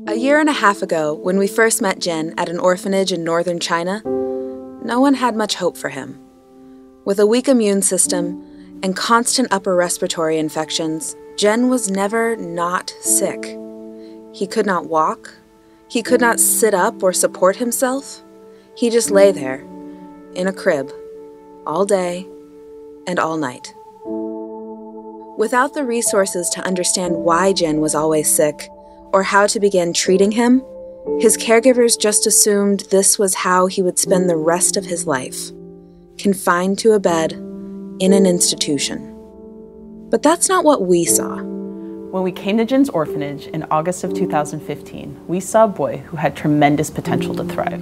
A year and a half ago, when we first met Jin at an orphanage in northern China, no one had much hope for him. With a weak immune system and constant upper respiratory infections, Jin was never not sick. He could not walk. He could not sit up or support himself. He just lay there, in a crib, all day and all night. Without the resources to understand why Jin was always sick, or how to begin treating him, his caregivers just assumed this was how he would spend the rest of his life, confined to a bed in an institution. But that's not what we saw. When we came to Jin's orphanage in August of 2015, we saw a boy who had tremendous potential to thrive.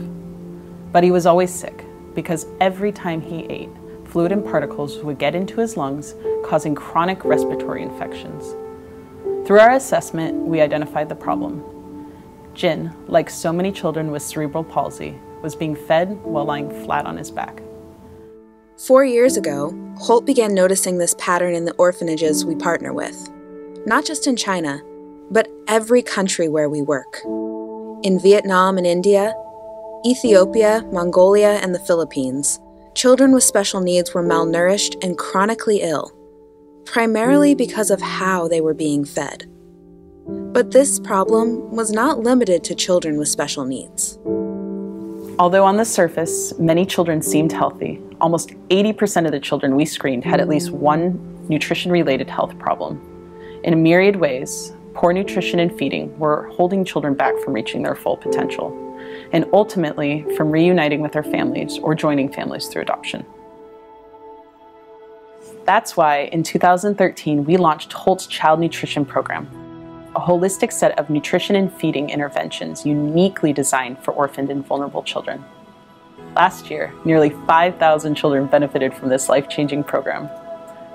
But he was always sick, because every time he ate, fluid and particles would get into his lungs, causing chronic respiratory infections. Through our assessment, we identified the problem. Jin, like so many children with cerebral palsy, was being fed while lying flat on his back. 4 years ago, Holt began noticing this pattern in the orphanages we partner with. Not just in China, but every country where we work. In Vietnam and India, Ethiopia, Mongolia, and the Philippines, children with special needs were malnourished and chronically ill, primarily because of how they were being fed. But this problem was not limited to children with special needs. Although on the surface, many children seemed healthy, almost 80% of the children we screened had at least one nutrition-related health problem. In a myriad ways, poor nutrition and feeding were holding children back from reaching their full potential, and ultimately from reuniting with their families or joining families through adoption. That's why in 2013, we launched Holt's Child Nutrition Program, a holistic set of nutrition and feeding interventions uniquely designed for orphaned and vulnerable children. Last year, nearly 5,000 children benefited from this life-changing program.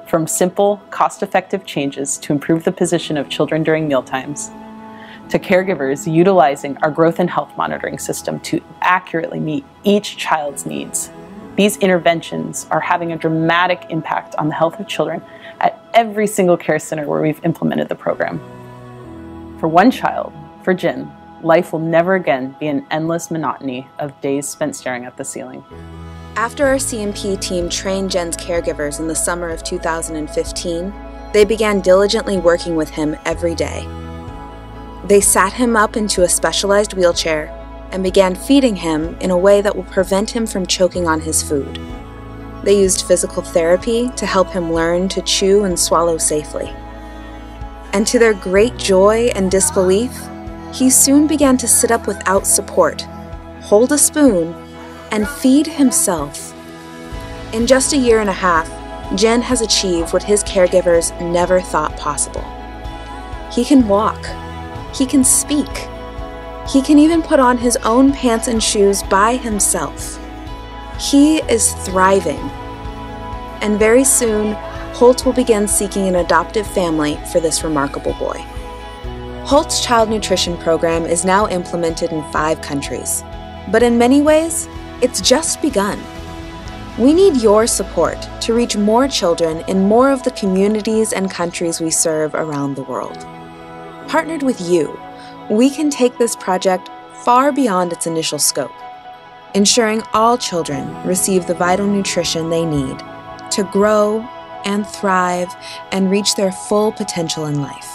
From simple, cost-effective changes to improve the position of children during mealtimes, to caregivers utilizing our growth and health monitoring system to accurately meet each child's needs. These interventions are having a dramatic impact on the health of children at every single care center where we've implemented the program. For one child, for Jin, life will never again be an endless monotony of days spent staring at the ceiling. After our CMP team trained Jin's caregivers in the summer of 2015, they began diligently working with him every day. They sat him up into a specialized wheelchair and began feeding him in a way that will prevent him from choking on his food. They used physical therapy to help him learn to chew and swallow safely. And to their great joy and disbelief, he soon began to sit up without support, hold a spoon, and feed himself. In just a year and a half, Jin has achieved what his caregivers never thought possible. He can walk. He can speak. He can even put on his own pants and shoes by himself. He is thriving. And very soon, Holt will begin seeking an adoptive family for this remarkable boy. Holt's Child Nutrition Program is now implemented in 5 countries, but in many ways, it's just begun. We need your support to reach more children in more of the communities and countries we serve around the world. Partnered with you, we can take this project far beyond its initial scope, ensuring all children receive the vital nutrition they need to grow and thrive and reach their full potential in life.